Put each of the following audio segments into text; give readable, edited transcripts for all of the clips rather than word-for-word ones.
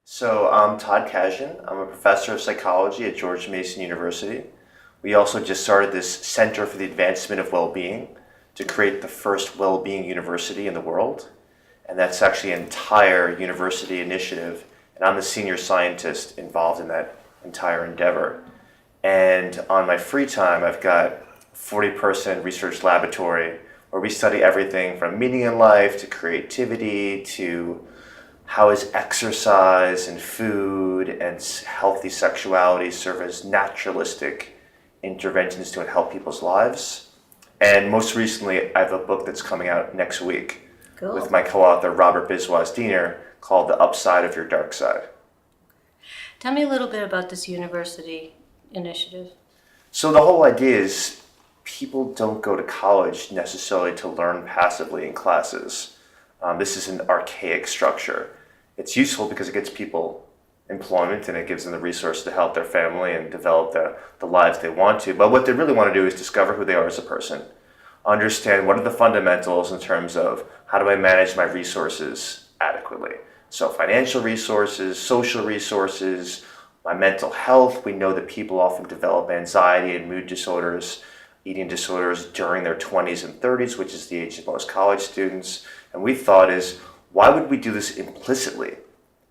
So I'm Todd Kashdan. I'm a professor of psychology at George Mason University. We also just started this Center for the Advancement of Wellbeing to create the first well-being university in the world. And that's actually an entire university initiative. And I'm the senior scientist involved in that entire endeavor. And on my free time, I've got a 40-person research laboratory where we study everything from meaning in life to creativity to how is exercise and food and healthy sexuality serve as naturalistic interventions to help people's lives. And most recently, I have a book that's coming out next week with my co-author, Robert Biswas-Diener, called The Upside of Your Dark Side. Tell me a little bit about this university initiative. So the whole idea is people don't go to college necessarily to learn passively in classes. This is an archaic structure. It's useful because it gets people employment and it gives them the resource to help their family and develop the lives they want to. But what they really want to do is discover who they are as a person, understand what are the fundamentals in terms of how do I manage my resources adequately. So financial resources, social resources, my mental health. We know that people often develop anxiety and mood disorders, eating disorders during their 20s and 30s, which is the age of most college students. And we thought is, why would we do this implicitly?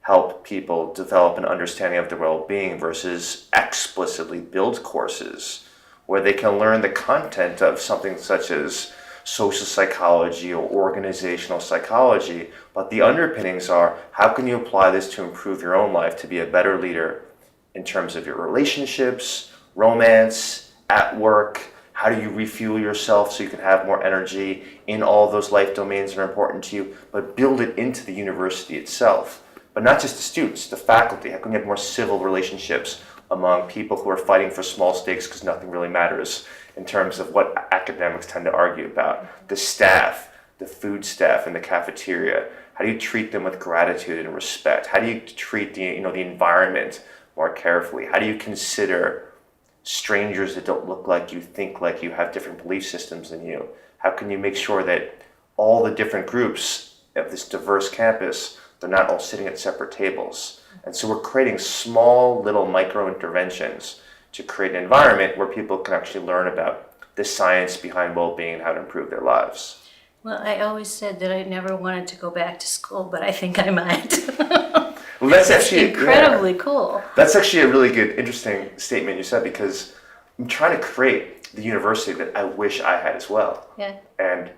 Help people develop an understanding of their well-being versus explicitly build courses where they can learn the content of something such as social psychology or organizational psychology, but the underpinnings are, how can you apply this to improve your own life to be a better leader in terms of your relationships, romance, at work? How do you refuel yourself so you can have more energy in all those life domains that are important to you, but build it into the university itself. But not just the students, the faculty. How can you have more civil relationships among people who are fighting for small stakes because nothing really matters in terms of what academics tend to argue about? The staff, the food staff in the cafeteria. How do you treat them with gratitude and respect? How do you treat the environment more carefully? How do you consider strangers that don't look like you, think like you, have different belief systems than you? How can you make sure that all the different groups of this diverse campus, they're not all sitting at separate tables? And so we're creating small little micro interventions to create an environment where people can actually learn about the science behind well-being and how to improve their lives. Well, I always said that I never wanted to go back to school, but I think I might. Well, that's actually incredibly cool. That's actually a really good, interesting statement you said, because I'm trying to create the university that I wish I had as well. Yeah. And,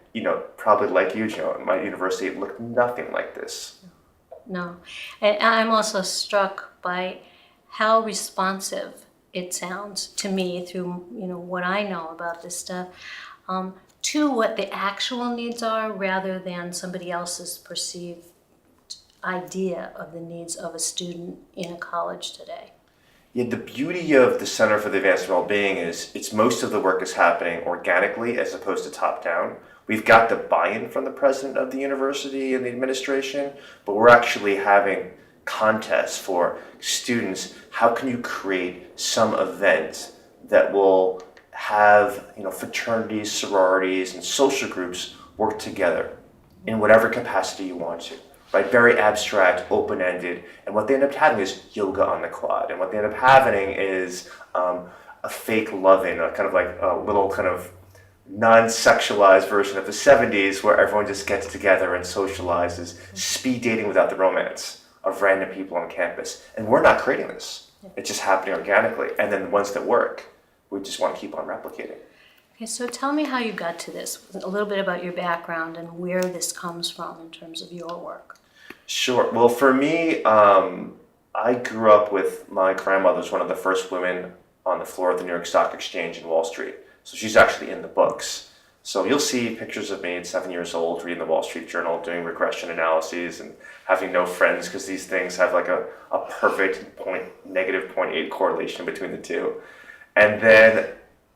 probably like you, Joan, my university looked nothing like this. No. And I'm also struck by how responsive it sounds to me through, what I know about this stuff, to what the actual needs are rather than somebody else's perceived idea of the needs of a student in a college today. Yeah, the beauty of the Center for the Advancement of Wellbeing is most of the work is happening organically as opposed to top down. We've got the buy-in from the president of the university and the administration, but we're actually having contests for students. How can you create some event that will have fraternities, sororities, and social groups work together in whatever capacity you want to? Right, very abstract, open-ended, and what they end up having is yoga on the quad, and what they end up having is a fake loving, a kind of like a little kind of non-sexualized version of the 70s where everyone just gets together and socializes, speed dating without the romance of random people on campus. And we're not creating this. It's just happening organically, and then the ones that work, we just want to keep on replicating. Okay, so tell me how you got to this, a little bit about your background and where this comes from in terms of your work. Sure. Well, for me, I grew up with my grandmother, was one of the first women on the floor of the New York Stock Exchange in Wall Street. So she's actually in the books. So you'll see pictures of me at 7 years old, reading the Wall Street Journal, doing regression analyses and having no friends because these things have like a perfect negative 0.8 correlation between the two. And then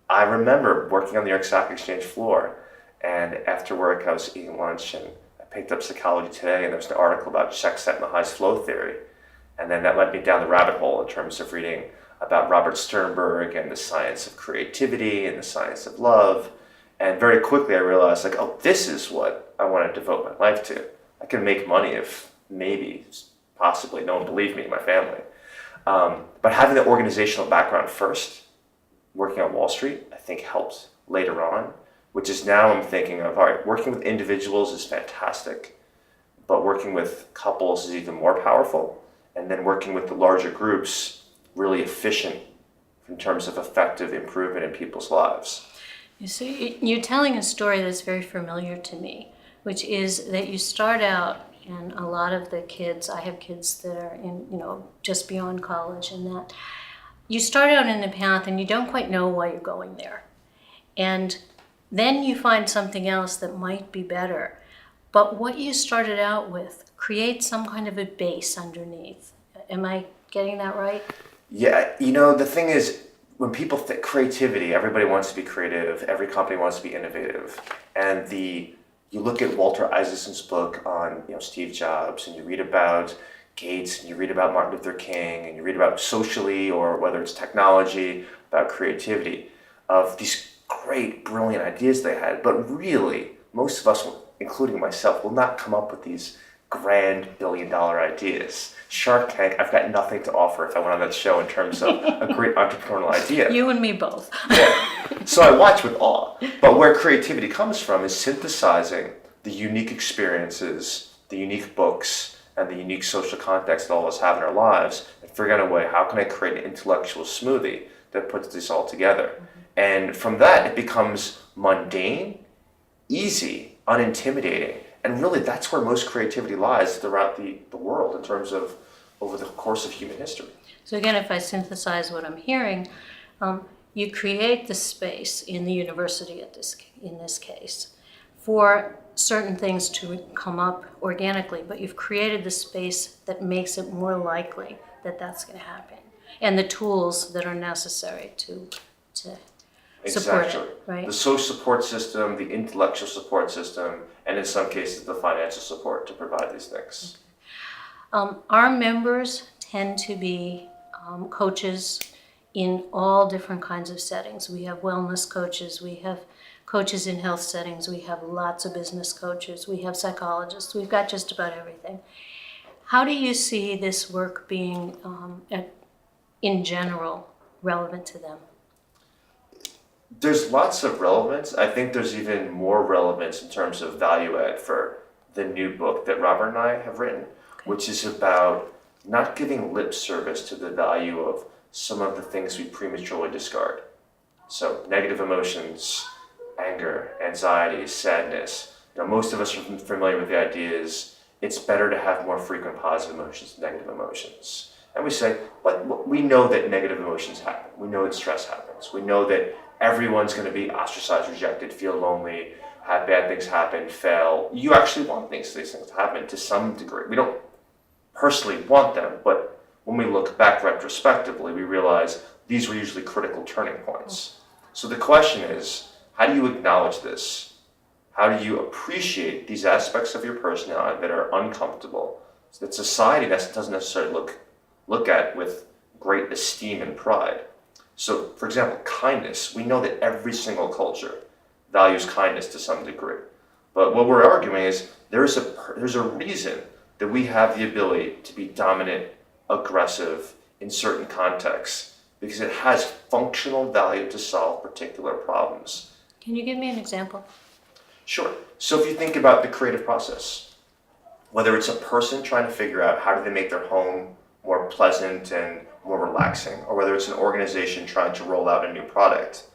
I remember working on the New York Stock Exchange floor, and after work I was eating lunch and I picked up Psychology Today, and there was an article about check set and the highest flow theory. And then that led me down the rabbit hole in terms of reading about Robert Sternberg and the science of creativity and the science of love. And very quickly I realized, this is what I want to devote my life to. I can make money if maybe possibly. No one believed me, my family. But having the organizational background first, working on Wall Street, I think helped later on, which is now I'm thinking of, all right, working with individuals is fantastic, but working with couples is even more powerful. And then working with the larger groups, really efficient in terms of effective improvement in people's lives. You see, you're telling a story that's very familiar to me, which is that you start out, and a lot of the kids, I have kids that are in, just beyond college, and that you start out in a path and you don't quite know why you're going there. And then you find something else that might be better. But what you started out with creates some kind of a base underneath. Am I getting that right? Yeah, the thing is, when people think creativity, everybody wants to be creative, every company wants to be innovative. And you look at Walter Isaacson's book on Steve Jobs, and you read about Gates, and you read about Martin Luther King, and you read about socially, or whether it's technology, about creativity, of these great, brilliant ideas they had. But really, most of us, including myself, will not come up with these grand billion-dollar ideas. Shark Tank, I've got nothing to offer if I went on that show in terms of a great entrepreneurial idea. You and me both. Yeah. So I watch with awe. But where creativity comes from is synthesizing the unique experiences, the unique books, and the unique social context that all of us have in our lives, and figuring out a way, how can I create an intellectual smoothie that puts this all together? Mm-hmm. And from that, it becomes mundane, easy, unintimidating. And really, that's where most creativity lies throughout the world in terms of over the course of human history. So again, if I synthesize what I'm hearing, you create the space in the university in this case for certain things to come up organically, but you've created the space that makes it more likely that that's going to happen, and the tools that are necessary to support it, right? The social support system, the intellectual support system, and in some cases the financial support to provide these things. Okay. Our members tend to be coaches in all different kinds of settings. We have wellness coaches, we have coaches in health settings, we have lots of business coaches, we have psychologists, we've got just about everything. How do you see this work being, in general, relevant to them? There's lots of relevance. I think there's even more relevance in terms of value add for the new book that Robert and I have written, which is about not giving lip service to the value of some of the things we prematurely discard. So negative emotions, anger, anxiety, sadness. Most of us are familiar with the ideas it's better to have more frequent positive emotions than negative emotions. And we say, but we know that negative emotions happen. We know that stress happens. We know that everyone's going to be ostracized, rejected, feel lonely, have bad things happen, fail. You actually want these things to happen to some degree. We don't personally want them, but when we look back retrospectively, we realize these were usually critical turning points. So the question is, how do you acknowledge this? How do you appreciate these aspects of your personality that are uncomfortable, that society doesn't necessarily look at with great esteem and pride? So, for example, kindness. We know that every single culture values kindness to some degree. But what we're arguing is there's a reason that we have the ability to be dominant, aggressive in certain contexts, because it has functional value to solve particular problems. Can you give me an example? Sure. So if you think about the creative process, whether it's a person trying to figure out how do they make their home more pleasant and more relaxing, or whether it's an organization trying to roll out a new product,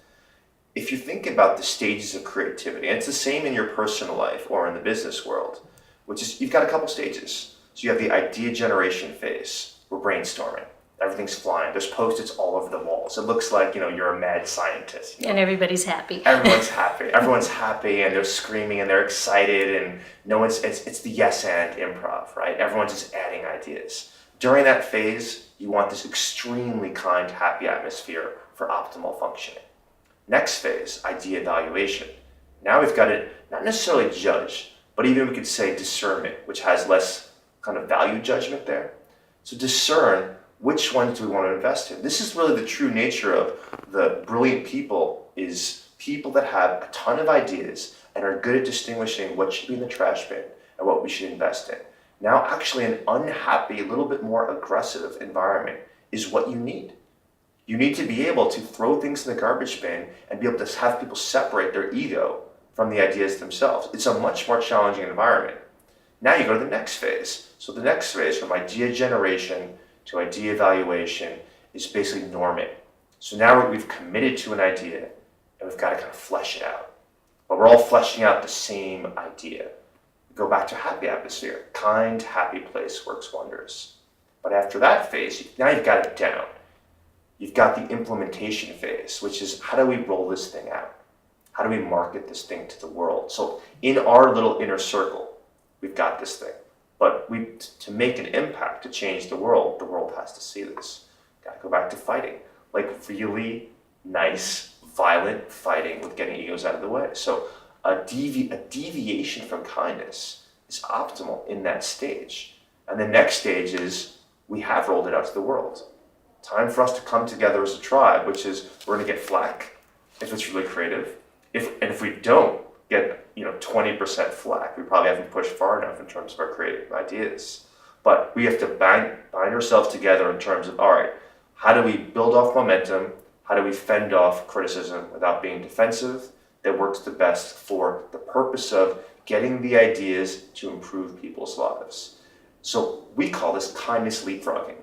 if you think about the stages of creativity, and it's the same in your personal life or in the business world, which is you've got a couple stages. So you have the idea generation phase. We're brainstorming. Everything's flying. There's Post-its all over the walls. It looks like, you're a mad scientist. And everybody's happy. Everyone's happy. Everyone's happy, and they're screaming, and they're excited, and it's the yes and improv, right? Everyone's just adding ideas. During that phase, you want this extremely kind, happy atmosphere for optimal functioning. Next phase, idea evaluation. Now we've got to not necessarily judge, but even we could say discernment, which has less kind of value judgment there. So discern which ones do we want to invest in. This is really the true nature of the brilliant people, is people that have a ton of ideas and are good at distinguishing what should be in the trash bin and what we should invest in. Now actually an unhappy, a little bit more aggressive environment is what you need. You need to be able to throw things in the garbage bin and be able to have people separate their ego from the ideas themselves. It's a much more challenging environment. Now you go to the next phase. So the next phase from idea generation to idea evaluation is basically norming. So now we've committed to an idea and we've got to kind of flesh it out. But we're all fleshing out the same idea. Go back to happy atmosphere. Kind, happy place works wonders. But after that phase, now you've got it down. You've got the implementation phase, which is how do we roll this thing out? How do we market this thing to the world? So in our little inner circle, we've got this thing. But to make an impact, to change the world has to see this. Got to go back to fighting. Like really nice, violent fighting with getting egos out of the way. So a deviation from kindness is optimal in that stage. And the next stage is we have rolled it out to the world. Time for us to come together as a tribe, which is we're going to get flack if it's really creative. If we don't get 20% flack, we probably haven't pushed far enough in terms of our creative ideas. But we have to bind ourselves together in terms of, all right, how do we build off momentum? How do we fend off criticism without being defensive? That works the best for the purpose of getting the ideas to improve people's lives. So we call this kindness leapfrogging.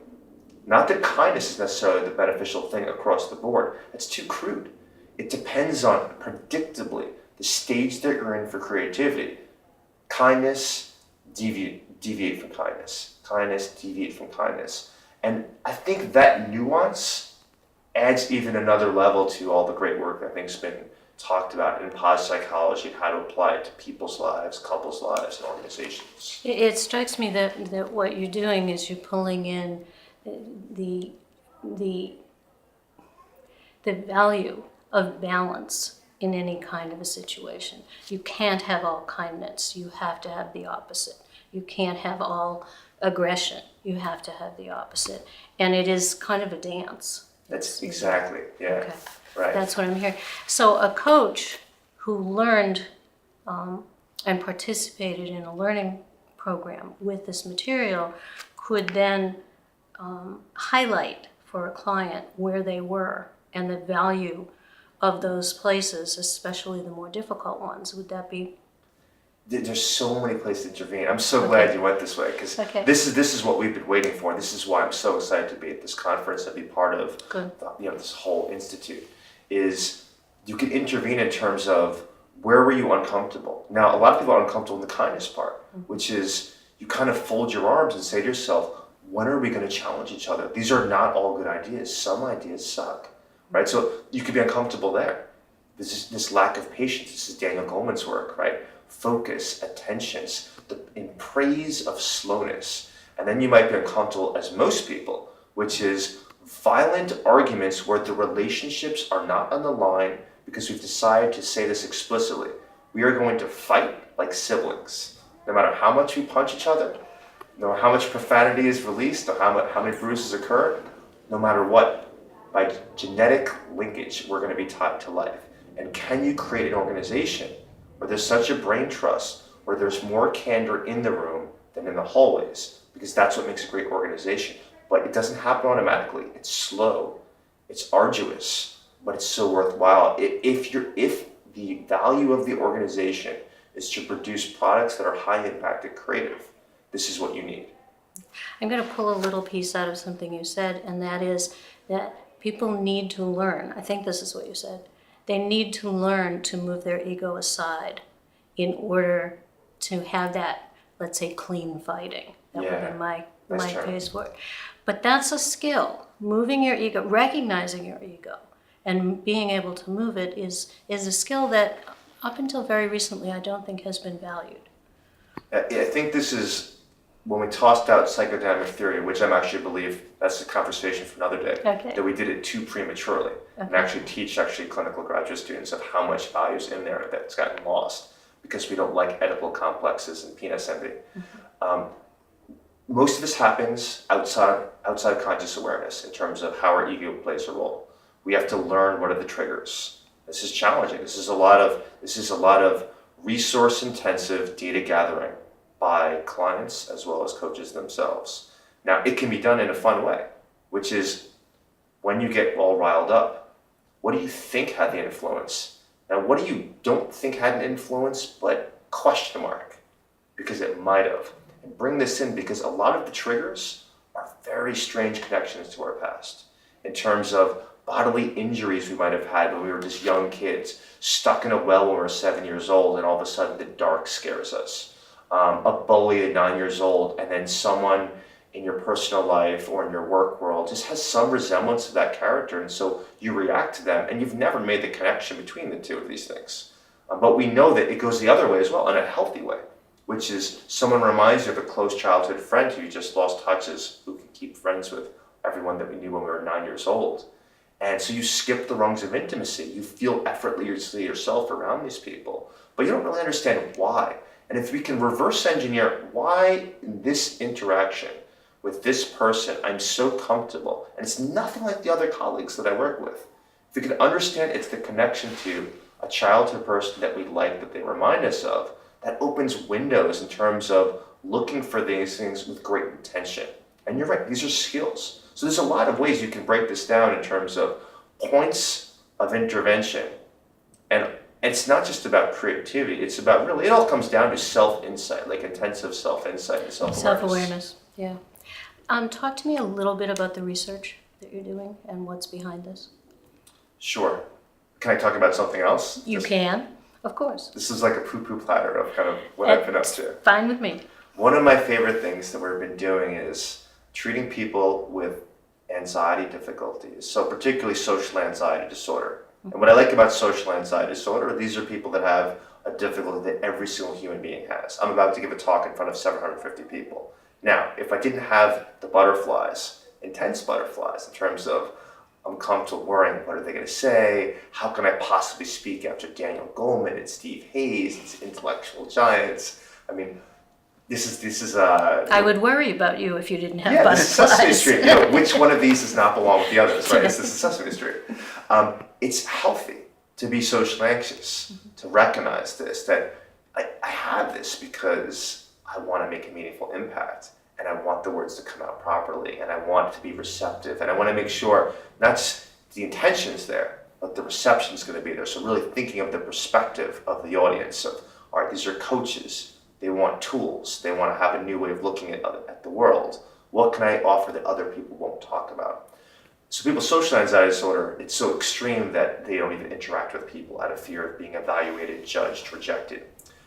Not that kindness is necessarily the beneficial thing across the board. It's too crude. It depends on, predictably, the stage that you're in for creativity. Kindness, deviate from kindness. Kindness, deviate from kindness. And I think that nuance adds even another level to all the great work I think's been talked about in positive psychology and how to apply it to people's lives, couples' lives, and organizations. It strikes me that what you're doing is you're pulling in the value of balance in any kind of a situation. You can't have all kindness. You have to have the opposite. You can't have all aggression. You have to have the opposite. And it is kind of a dance. That's exactly, yeah. Okay. Right. That's what I'm hearing. So a coach who learned and participated in a learning program with this material could then highlight for a client where they were and the value of those places, especially the more difficult ones. Would that be? There's so many places to intervene. I'm so glad you went this way because this is what we've been waiting for. This is why I'm so excited to be at this conference and be part of this whole institute. Is you can intervene in terms of where were you uncomfortable. Now, a lot of people are uncomfortable in the kindness part, which is you kind of fold your arms and say to yourself, when are we going to challenge each other? These are not all good ideas. Some ideas suck, right? So you could be uncomfortable there. This lack of patience. This is Daniel Goleman's work, right? Focus, attention, in praise of slowness. And then you might be uncomfortable as most people, which is violent arguments where the relationships are not on the line because we've decided to say this explicitly. We are going to fight like siblings. No matter how much we punch each other, no matter how much profanity is released, or how many bruises occur, no matter what, by genetic linkage, we're going to be tied to life. And can you create an organization where there's such a brain trust, where there's more candor in the room than in the hallways? Because that's what makes a great organization. But it doesn't happen automatically. It's slow, it's arduous, but it's so worthwhile. If the value of the organization is to produce products that are high impact and creative, this is what you need. I'm going to pull a little piece out of something you said, and that is that people need to learn. I think this is what you said. They need to learn to move their ego aside in order to have that, let's say, clean fighting. That would be my phrase for it. But that's a skill. Moving your ego, recognizing your ego, and being able to move it is a skill that up until very recently I don't think has been valued. I think this is when we tossed out psychodynamic theory, which I'm actually believe that's a conversation for another day, that we did it too prematurely and actually teach clinical graduate students of how much value is in there that's gotten lost because we don't like Oedipal complexes and penis envy. Most of this happens outside conscious awareness in terms of how our ego plays a role. We have to learn what are the triggers. This is challenging. This is a lot of resource intensive data gathering by clients as well as coaches themselves. Now, it can be done in a fun way, which is when you get all riled up, what do you think had the influence? Now, what do you don't think had an influence, but question mark, because it might have. And bring this in because a lot of the triggers are very strange connections to our past in terms of bodily injuries we might have had when we were just young kids, stuck in a well when we were 7 years old, and all of a sudden the dark scares us. A bully at 9 years old, and then someone in your personal life or in your work world just has some resemblance to that character, and so you react to them, and you've never made the connection between the two of these things. But we know that it goes the other way as well, in a healthy way, which is someone reminds you of a close childhood friend who you just lost touches, who can keep friends with everyone that we knew when we were 9 years old. And so you skip the rungs of intimacy. You feel effortlessly yourself around these people, but you don't really understand why. And if we can reverse engineer why in this interaction with this person, I'm so comfortable, and it's nothing like the other colleagues that I work with. If we can understand it's the connection to a childhood person that we like, that they remind us of, that opens windows in terms of looking for these things with great intention. And you're right, these are skills. So there's a lot of ways you can break this down in terms of points of intervention. And it's not just about creativity, it's about really, it all comes down to self-insight, like intensive self-insight and self-awareness. Self-awareness, yeah. Talk to me a little bit about the research that you're doing and what's behind this. Sure. Can I talk about something else? You can, of course. This is like a poo-poo platter of kind of what I've been up to. Fine with me. One of my favorite things that we've been doing is treating people with anxiety difficulties, so particularly social anxiety disorder. And what I like about social anxiety disorder, these are people that have a difficulty that every single human being has. I'm about to give a talk in front of 750 people. Now, if I didn't have the butterflies, intense butterflies, in terms of I'm comfortable worrying, what are they going to say? How can I possibly speak after Daniel Goleman and Steve Hayes, these intellectual giants? I mean, this is I would worry about you if you didn't have yeah, butterflies. this is Sesame Street. You know, which one of these does not belong with the others, right? This is Sesame Street. It's healthy to be socially anxious, to recognize this, that I have this because I want to make a meaningful impact, and I want the words to come out properly, and I want it to be receptive, and I want to make sure not just the intention's there, but the reception's going to be there. So really thinking of the perspective of the audience of, all right, these are coaches. They want tools. They want to have a new way of looking at the world. What can I offer that other people won't talk about? So people's social anxiety disorder, it's so extreme that they don't even interact with people out of fear of being evaluated, judged, rejected.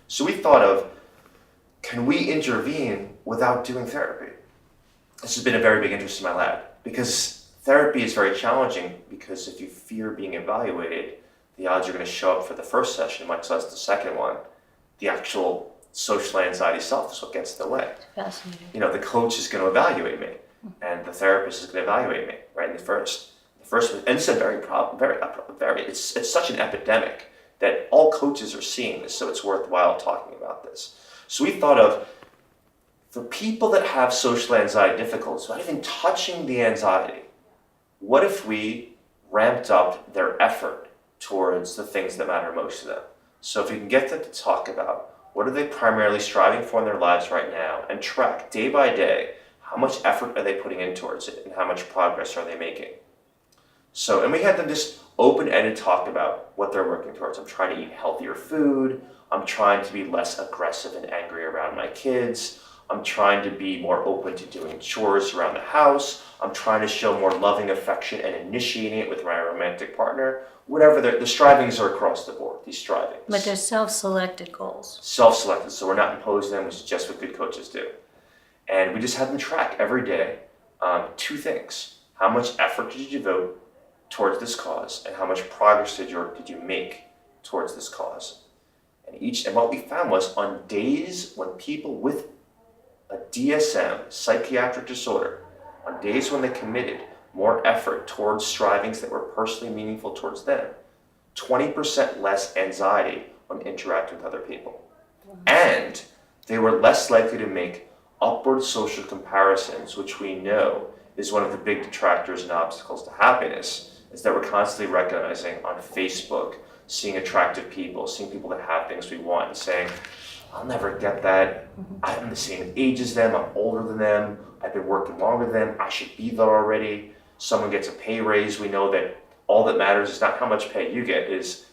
So we thought of, can we intervene without doing therapy? This has been a very big interest in my lab because therapy is very challenging because if you fear being evaluated, the odds you're going to show up for the first session, much less the second one. The actual social anxiety self is what gets in the way. Fascinating. You know, the coach is going to evaluate me and the therapist is going to evaluate me, right? In the first one, and it's a it's such an epidemic that all coaches are seeing this, so it's worthwhile talking about this. So we thought of, for people that have social anxiety difficulties, not even touching the anxiety, what if we ramped up their effort towards the things that matter most to them? So if we can get them to talk about what are they primarily striving for in their lives right now and track day by day, how much effort are they putting in towards it and how much progress are they making? So, and we had them just open-ended talk about what they're working towards. I'm trying to eat healthier food. I'm trying to be less aggressive and angry around my kids. I'm trying to be more open to doing chores around the house. I'm trying to show more loving affection and initiating it with my romantic partner. Whatever, the strivings are across the board, these strivings. But they're self-selected goals. Self-selected, so we're not imposing them, which is just what good coaches do. And we just have them track every day two things. How much effort did you devote towards this cause, and how much progress did you make towards this cause? And what we found was on days when people with a DSM, psychiatric disorder, on days when they committed more effort towards strivings that were personally meaningful towards them, 20% less anxiety when interacting with other people. Wow. And they were less likely to make upward social comparisons, which we know is one of the big detractors and obstacles to happiness, is that we're constantly recognizing on Facebook, seeing attractive people, seeing people that have things we want, and saying, I'll never get that. I'm the same age as them, I'm older than them, I've been working longer than them, I should be there already. Someone gets a pay raise, we know that all that matters is not how much pay you get, is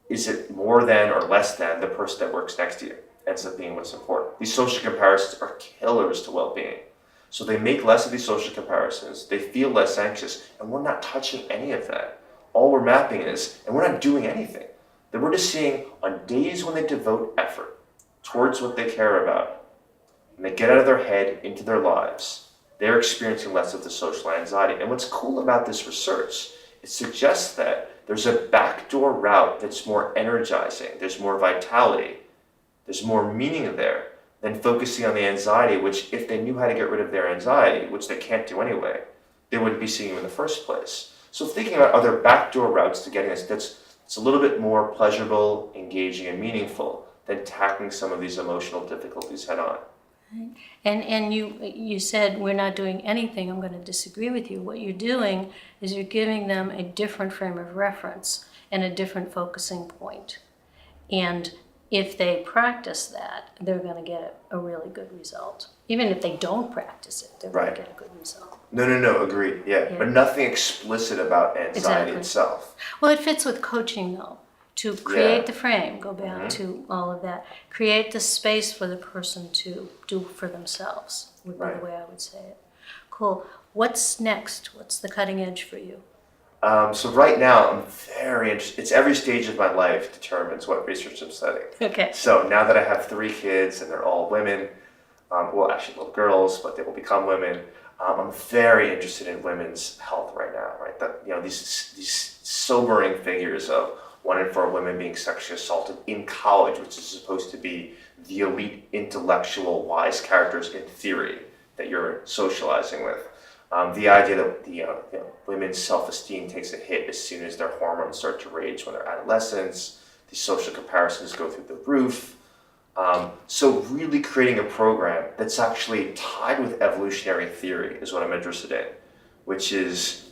it more than or less than the person that works next to you? Ends up being what's important. These social comparisons are killers to well-being. So they make less of these social comparisons, they feel less anxious, and we're not touching any of that. All we're mapping is, and we're not doing anything, that we're just seeing on days when they devote effort towards what they care about, and they get out of their head into their lives, they're experiencing less of the social anxiety. And what's cool about this research, it suggests that there's a backdoor route that's more energizing, there's more vitality, there's more meaning there than focusing on the anxiety, which if they knew how to get rid of their anxiety, which they can't do anyway, they wouldn't be seeing you in the first place. So thinking about other backdoor routes to getting this, it's a little bit more pleasurable, engaging, and meaningful than tackling some of these emotional difficulties head on. Right. And you said we're not doing anything. I'm going to disagree with you. What you're doing is you're giving them a different frame of reference and a different focusing point. And if they practice that, they're going to get a really good result. Even if they don't practice it, they're going to get a good result. No, agreed, yeah. But nothing explicit about anxiety itself. Well, it fits with coaching, though. To create the frame, go back to all of that. Create the space for the person to do for themselves, would be the way I would say it. Cool. What's next? What's the cutting edge for you? So right now, I'm very interested. It's every stage of my life determines what research I'm studying. Okay. So now that I have 3 kids and they're all women, well, actually little girls, but they will become women. I'm very interested in women's health right now. Right, these sobering figures of 1 in 4 women being sexually assaulted in college, which is supposed to be the elite, intellectual, wise characters in theory that you're socializing with. The idea that women's self-esteem takes a hit as soon as their hormones start to rage when they're adolescents. These social comparisons go through the roof. So really creating a program that's actually tied with evolutionary theory is what I'm interested in, which is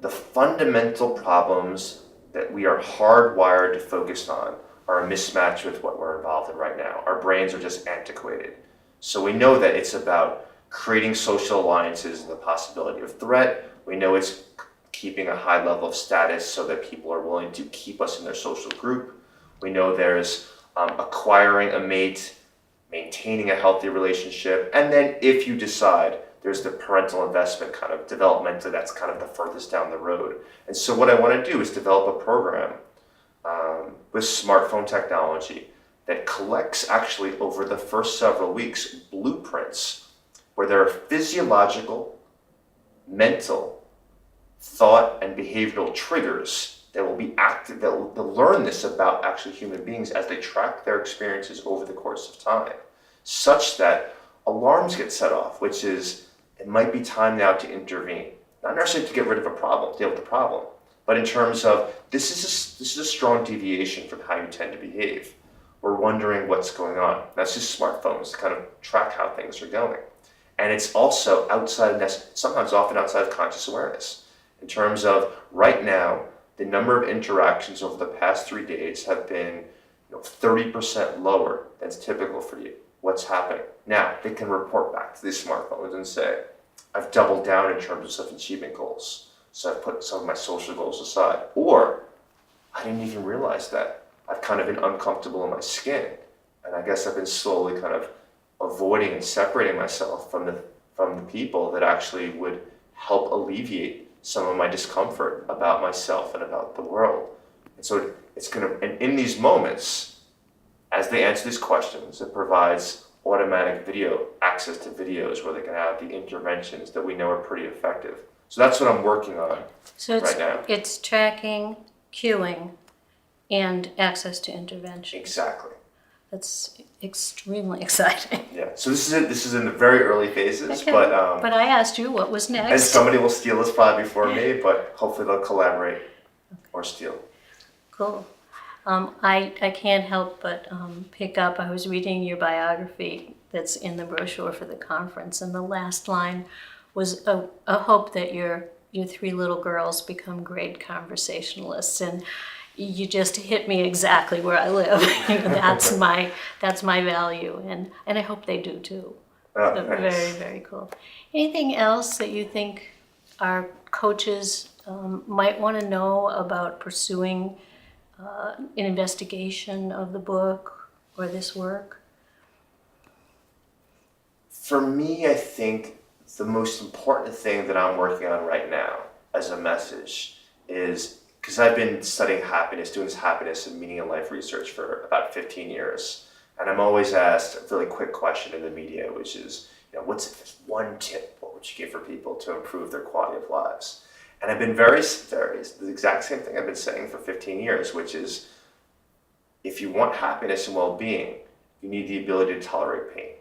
the fundamental problems that we are hardwired to focus on are a mismatch with what we're involved in right now. Our brains are just antiquated. So we know that it's about creating social alliances and the possibility of threat. We know it's keeping a high level of status so that people are willing to keep us in their social group. We know there's acquiring a mate, maintaining a healthy relationship, and then if you decide, there's the parental investment kind of developmentally, that's kind of the furthest down the road. And so what I want to do is develop a program with smartphone technology that collects actually over the first several weeks blueprints where there are physiological, mental, thought, and behavioral triggers that will be active, they'll learn this about actually human beings as they track their experiences over the course of time, such that alarms get set off, which is, it might be time now to intervene. Not necessarily to get rid of a problem, deal with the problem, but in terms of, this is a strong deviation from how you tend to behave. We're wondering what's going on. That's just smartphones to kind of track how things are going. And it's also sometimes often outside of conscious awareness. In terms of, right now, the number of interactions over the past 3 days have been 30% lower than is typical for you. What's happening? Now, they can report back to these smartphones and say, I've doubled down in terms of self-achievement goals. So I've put some of my social goals aside. Or, I didn't even realize that. I've kind of been uncomfortable in my skin. And I guess I've been slowly kind of avoiding and separating myself from the people that actually would help alleviate some of my discomfort about myself and about the world. And so and in these moments, as they answer these questions, it provides automatic access to videos where they can have the interventions that we know are pretty effective. So that's what I'm working on right now. It's tracking, cueing, and access to intervention. Exactly. That's extremely exciting. Yeah. So this is in the very early phases, Okay. but I asked you what was next. and somebody will steal this probably before me, but hopefully they'll collaborate or steal. Cool. I can't help but pick up, I was reading your biography that's in the brochure for the conference, and the last line was a hope that your 3 little girls become great conversationalists. And you just hit me exactly where I live. That's my value, and I hope they do too. Oh, So nice. very, very cool. Anything else that you think our coaches might want to know about pursuing an investigation of the book or this work? For me, I think the most important thing that I'm working on right now as a message is, because I've been studying happiness, doing this happiness and meaning in life research for about 15 years. And I'm always asked a really quick question in the media, which is, what's one tip, what would you give for people to improve their quality of lives? And I've been very, the exact same thing I've been saying for 15 years, which is, if you want happiness and well-being, you need the ability to tolerate pain.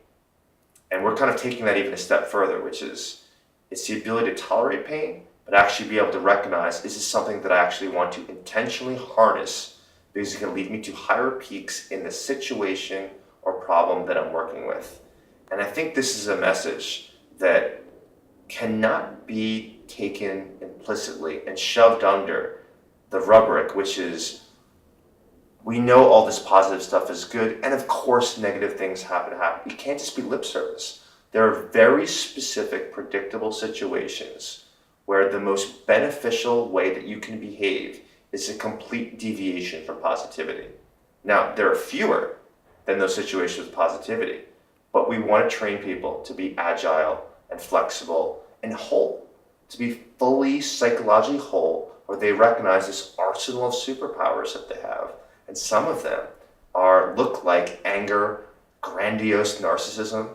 And we're kind of taking that even a step further, which is, it's the ability to tolerate pain, but actually be able to recognize, is this something that I actually want to intentionally harness because it can lead me to higher peaks in the situation or problem that I'm working with. And I think this is a message that cannot be taken implicitly and shoved under the rubric, which is, we know all this positive stuff is good, and of course negative things happen. You can't just be lip service. There are very specific, predictable situations where the most beneficial way that you can behave is a complete deviation from positivity. Now, there are fewer than those situations with positivity, but we want to train people to be agile and flexible and whole, to be fully psychologically whole, where they recognize this arsenal of superpowers that they have. And some of them look like anger, grandiose narcissism,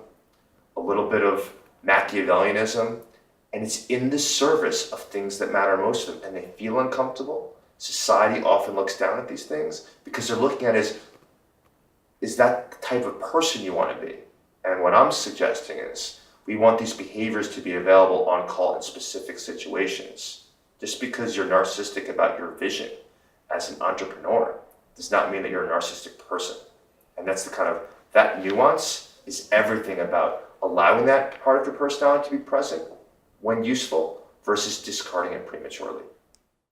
a little bit of Machiavellianism, and it's in the service of things that matter most to them, and they feel uncomfortable. Society often looks down at these things because they're looking at it is that the type of person you want to be? And what I'm suggesting is, we want these behaviors to be available on call in specific situations. Just because you're narcissistic about your vision as an entrepreneur does not mean that you're a narcissistic person. And that's that nuance is everything about allowing that part of your personality to be present when useful versus discarding it prematurely.